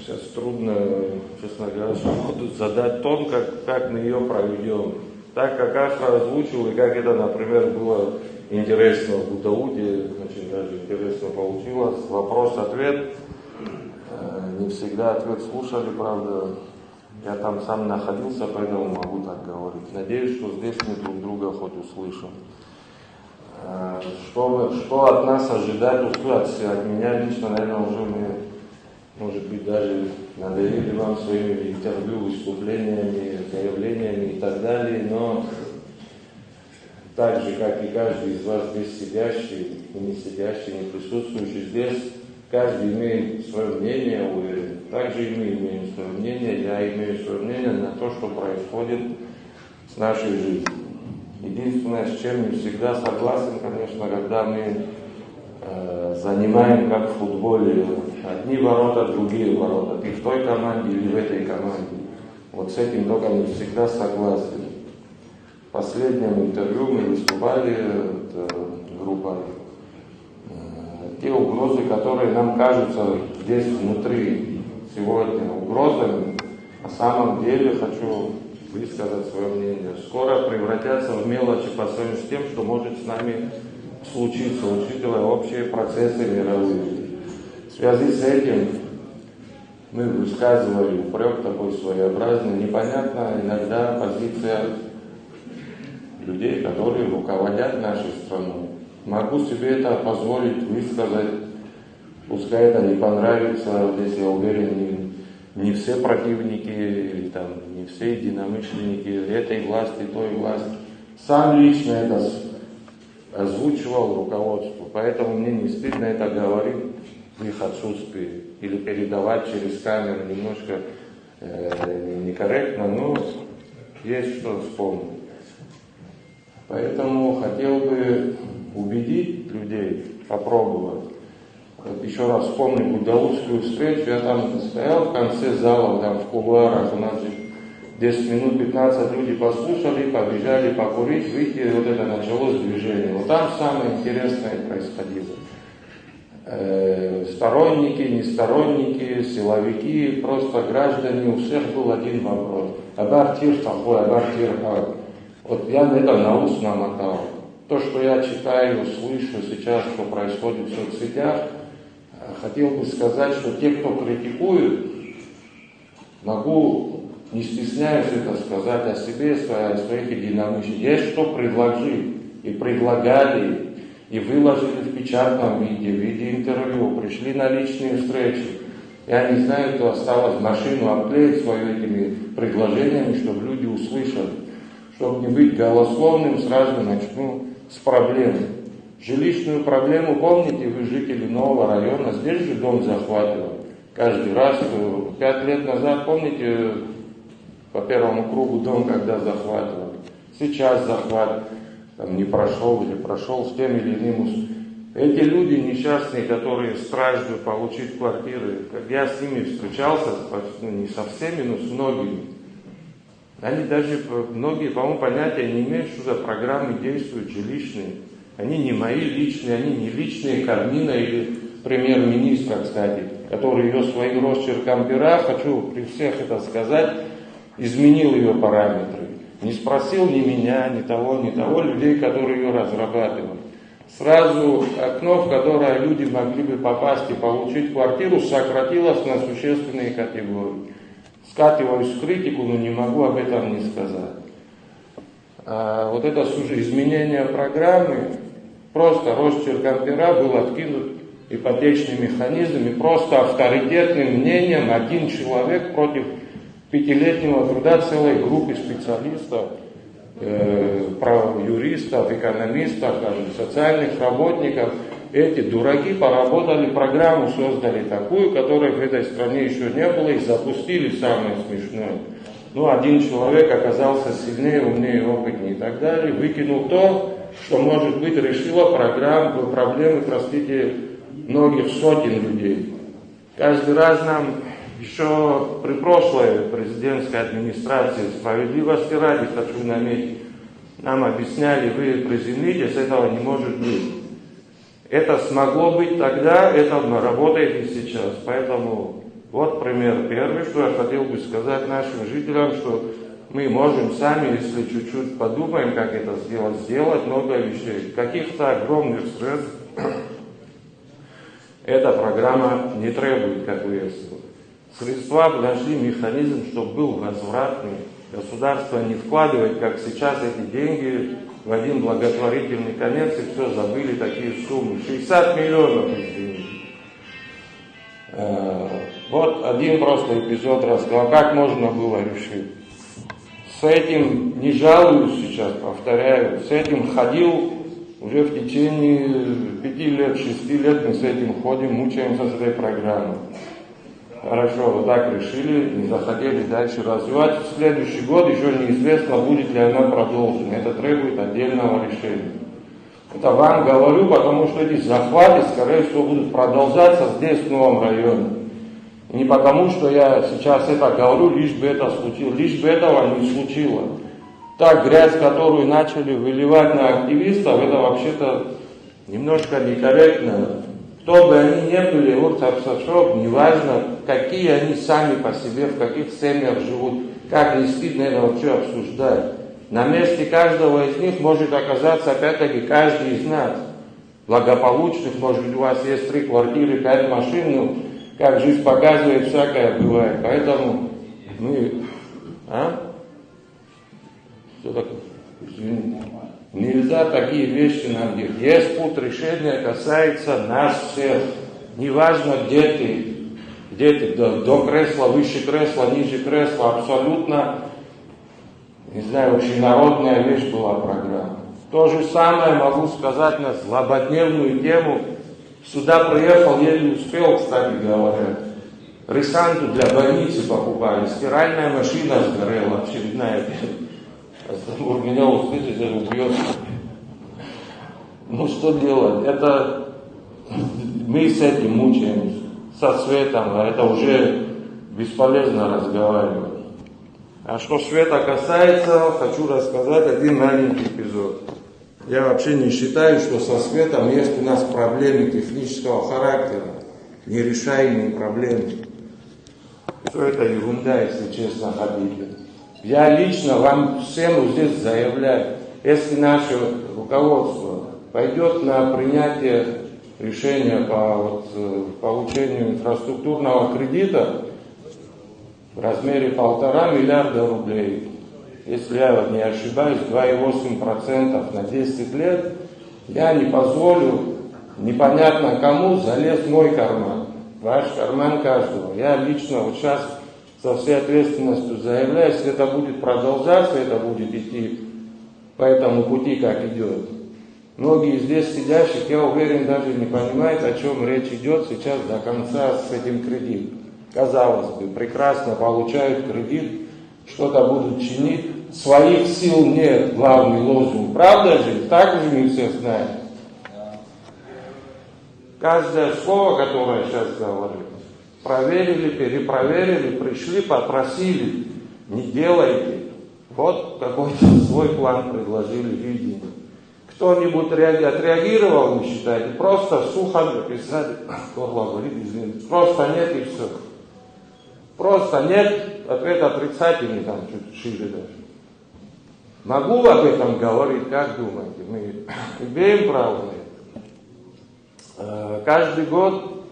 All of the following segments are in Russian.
Сейчас трудно, честно говоря, задать тон, как мы ее проведем. Так как Ашра озвучил, и как это, например, было интересно в Бутауде, очень даже интересно получилось. Вопрос-ответ. Не всегда ответ слушали, правда. Я там сам находился, поэтому могу так говорить. Надеюсь, что здесь мы друг друга хоть услышим. Что от нас ожидать, от меня лично, наверное, уже мы, может быть, даже надоели вам своими интервью, выступлениями, заявлениями и так далее, но так же, как и каждый из вас здесь сидящий, и не сидящий, не присутствующий здесь, каждый имеет свое мнение, уверен. Также и мы имеем свое мнение, я имею свое мнение на то, что происходит с нашей жизнью. Единственное, с чем не всегда согласен, конечно, когда мы занимаем, как в футболе, одни ворота, другие ворота. Ты в той команде или в этой команде. Вот с этим только не всегда согласен. В последнем интервью мы выступали, группа, те угрозы, которые нам кажутся здесь внутри сегодня угрозами, на самом деле хочу высказать свое мнение, скоро превратятся в мелочи по сравнению с тем, что может с нами случиться, учитывая общие процессы мировые. В связи с этим мы высказывали упрек такой своеобразный, непонятна иногда позиция людей, которые руководят нашей страной. Могу себе это позволить высказать, пускай это не понравится, здесь я уверен, не все противники или там не все единомышленники этой власти, той власти. Сам лично это озвучивал руководству, поэтому мне не стыдно это говорить в их отсутствии или передавать через камеру немножко некорректно, но есть что вспомнить. Поэтому хотел бы убедить людей, попробовать. Вот еще раз вспомню Будаутскую встречу, я там стоял в конце зала, там в кулуарах, у нас же 10 минут, 15 люди послушали, побежали покурить, выйти, вот это началось движение. Вот там самое интересное происходило. Сторонники, несторонники, силовики, просто граждане, у всех был один вопрос. Абартир такой, абартир как. Вот я это на ус намотал. То, что я читаю, слышу сейчас, что происходит в соцсетях, хотел бы сказать, что те, кто критикует, могу, не стесняюсь это сказать о себе, о своих единомышленниках. Есть что предложить, и предлагали, и выложили в печатном виде, в виде интервью, пришли на личные встречи. Я не знаю, кто осталось машину обклеить свою этими предложениями, чтобы люди услышали. Чтобы не быть голословным, сразу начну с проблемы. Жилищную проблему, помните, вы жители нового района, здесь же дом захватывали. Каждый раз, 5 лет назад, помните, по первому кругу дом когда захватывали. Сейчас захват там, не прошел или прошел с тем или иным. Эти люди несчастные, которые страждут получить квартиры, как я с ними встречался, не со всеми, но с многими. Они даже, многие, по-моему, понятия не имеют, что за программы действуют жилищные. Они не мои личные, они не личные Кармина или премьер-министра, кстати, который ее своим росчерком пера, хочу при всех это сказать, изменил ее параметры. Не спросил ни меня, ни того, людей, которые ее разрабатывали. Сразу окно, в которое люди могли бы попасть и получить квартиру, сократилось на существенные категории. Скатываюсь в критику, но не могу об этом не сказать. Вот это изменение программы, просто росчерком пера был откинут ипотечный механизм, и просто авторитетным мнением один человек против 5-летнего труда целой группы специалистов, юристов, экономистов, социальных работников. Эти дураки поработали, программу создали такую, которой в этой стране еще не было, и запустили самое смешное. Один человек оказался сильнее, умнее, опытнее и так далее, выкинул то, что, может быть, решило проблемы, многих сотен людей. Каждый раз нам еще при прошлой президентской администрации, справедливости ради, хочу наметить, нам объясняли, вы приземлитесь, этого не может быть. Это смогло быть тогда, это работает и сейчас. Поэтому Вот пример первый, что я хотел бы сказать нашим жителям, что мы можем сами, если чуть-чуть подумаем, как это сделать много вещей. Каких-то огромных средств эта программа не требует, как выяснилось. Средства нашли механизм, чтобы был возвратный. Государство не вкладывает, как сейчас, эти деньги в один благотворительный конец, и все, забыли такие суммы. 60 миллионов из денег. Вот один просто эпизод рассказал, как можно было решить. С этим, не жалуюсь сейчас, повторяю, с этим ходил уже в течение 5 лет, 6 лет мы с этим ходим, мучаемся с этой программой. Хорошо, вот так решили, не захотели дальше развивать. В следующий год еще неизвестно, будет ли она продолжена. Это требует отдельного решения. Это вам говорю, потому что эти захваты, скорее всего, будут продолжаться здесь, в новом районе. Не потому, что я сейчас это говорю, лишь бы это случилось, лишь бы этого не случилось. Так, грязь, которую начали выливать на активистов, это вообще-то немножко некорректно. Кто бы они ни были, неважно, какие они сами по себе, в каких семьях живут, как не стыдно это вообще обсуждать. На месте каждого из них может оказаться, опять-таки, каждый из нас. Благополучных, может быть, у вас есть 3 квартиры, 5 машин, ну, как жизнь показывает, всякое бывает. Поэтому мы... Что такое? Извините. Нельзя такие вещи нам делать. Есть путь решения, касается нас всех. Неважно, где ты, до кресла, выше кресла, ниже кресла, абсолютно, не знаю, общенародная вещь была программа. То же самое могу сказать на злободневную тему. Сюда приехал, еле успел, кстати говоря. Ресанту для больницы покупали, стиральная машина сгорела, очередная. Меня услышит, даже убьет. Ну что делать? Это мы с этим мучаемся, со светом, а это уже бесполезно разговаривать. А что света касается, хочу рассказать один маленький эпизод. Я вообще не считаю, что со светом есть у нас проблемы технического характера, нерешаемые проблемы. Все это ерунда, если честно, хотите. Я лично вам всем здесь заявляю, если наше руководство пойдет на принятие решения по получению инфраструктурного кредита в размере 1,5 миллиарда рублей, если я не ошибаюсь, 2,8% на 10 лет, я не позволю непонятно кому залезть в мой карман, ваш карман каждого. Я лично вот сейчас со всей ответственностью заявляю, если это будет продолжаться, это будет идти по этому пути, как идет. Многие здесь сидящих, я уверен, даже не понимают, о чем речь идет сейчас до конца с этим кредитом. Казалось бы, прекрасно получают кредит, что-то будут чинить, своих сил нет, главный лозунг. Правда же? Так же мы все знаем. Каждое слово, которое я сейчас говорю, проверили, перепроверили, пришли, попросили, не делайте. Вот какой-то свой план предложили, видение. Кто-нибудь отреагировал, вы считаете? Просто сухо написали, горло болит, извините. Просто нет и все. Просто нет, ответ отрицательный, там чуть шире даже. Могу об этом говорить, как думаете? Мы имеем право на это. Каждый год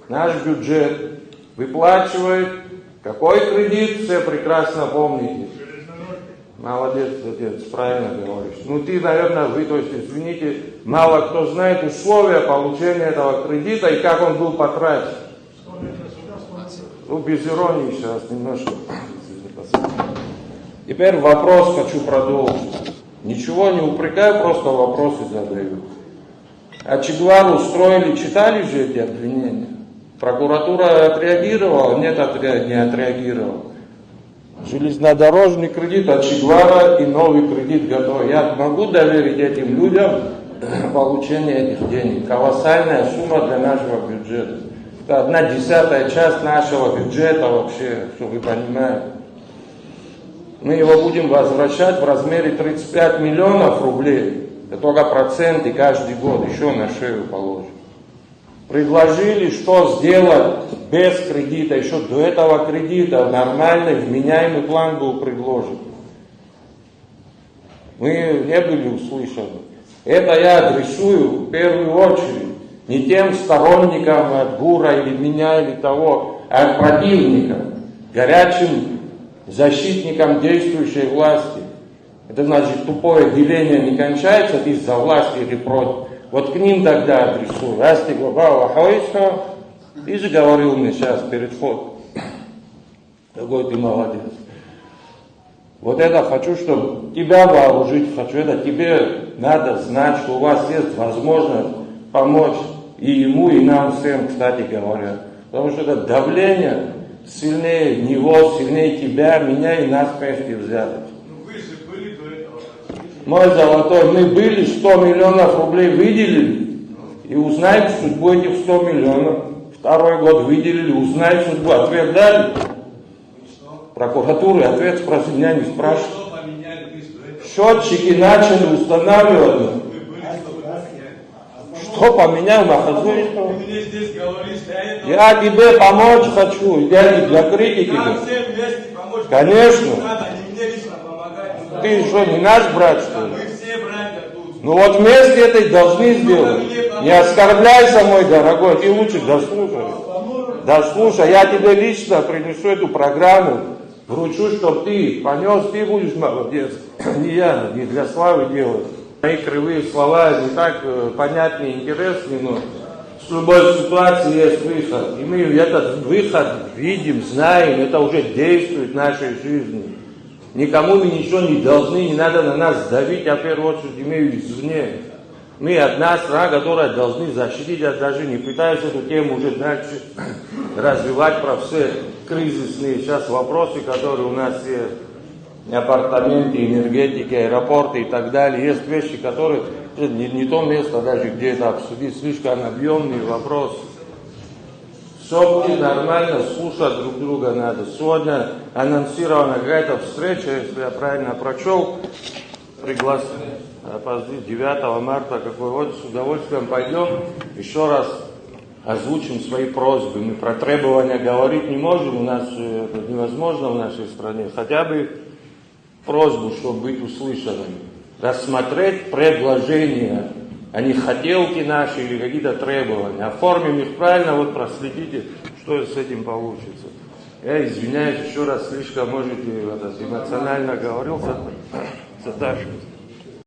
наш бюджет выплачивает какой кредит, все прекрасно помните. Молодец, отец, правильно говоришь. Ну ты, наверное, вы, то есть, извините, мало кто знает условия получения этого кредита и как он был потрачен. Ну, без иронии сейчас немножко. Теперь вопрос хочу продолжить. Ничего не упрекаю, просто вопросы задаю. А Че Гевару устроили, читали же эти обвинения? Прокуратура отреагировала? Нет, не отреагировала. Железнодорожный кредит от Че Гевара и новый кредит готов. Я могу доверить этим людям получение этих денег. Колоссальная сумма для нашего бюджета. Это 1/10 часть нашего бюджета вообще, чтобы вы понимали. Мы его будем возвращать в размере 35 миллионов рублей. Это только проценты каждый год еще на шею положим. предложили, что сделать без кредита. Еще до этого кредита нормальный, вменяемый план был предложен. Мы не были услышаны. Это я адресую в первую очередь не тем сторонникам от ГУРа или меня, или того, а противникам, горячим защитникам действующей власти. Это значит, тупое деление не кончается, ты за власть или против. Вот к ним тогда адресую. Раз ты глобал Ахойска, ты же говорил мне сейчас перед входом, какой ты молодец. Вот это хочу, чтобы тебя вооружить, хочу это тебе надо знать, что у вас есть возможность помочь и ему, и нам всем, кстати говоря. Потому что это давление сильнее него, сильнее тебя, меня и нас вместе взятых. Вы же были до этого. Мой золотой, мы были, 100 миллионов рублей выделили, и узнаете судьбу этих 100 миллионов. Второй год выделили, узнаете судьбу, ответ дали. Прокуратуры ответ спросили, меня не спрашивают. Что поменяли вы до этого? Счетчики начали устанавливать. Вы были, что вы поменяли. Что поменял Махазуев? Ты мне здесь говоришь, Я тебе помочь хочу, я не для критики. нам всем вместе помочь. Конечно. Не надо, не мне лично помогать. Ты что, не наш брат, что ли? Мы все братья тут. Ну вот вместе это и должны сделать. Не оскорбляйся, мой дорогой, ты лучше дослушай. Дослушай, я тебе лично принесу эту программу, вручу, чтобы ты понес, ты будешь молодец. Не я, не для славы делать. Мои кривые слова не так понятны и интересны, но в любой ситуации есть выход. И мы этот выход видим, знаем, это уже действует в нашей жизни. Никому мы ничего не должны, не надо на нас давить, а в первую очередь мы извне. Мы одна страна, которая должны защитить, я даже не пытаюсь эту тему уже дальше развивать про все кризисные сейчас вопросы, которые у нас есть. Апартаменты, энергетики, аэропорты и так далее. Есть вещи, которые не то место даже, где это обсудить, слишком объемный вопрос. Все будет нормально, слушать друг друга надо. Сегодня анонсирована какая-то встреча, если я правильно прочел, пригласили 9 марта, какой вот, с удовольствием пойдем, еще раз озвучим свои просьбы. Мы про требования говорить не можем, у нас это невозможно в нашей стране. Хотя бы просьбу, чтобы быть услышанными. Рассмотреть предложения, а не хотелки наши или какие-то требования. Оформим их правильно, вот проследите, что с этим получится. Я извиняюсь еще раз, слишком, может, эмоционально говорил, задерживаюсь.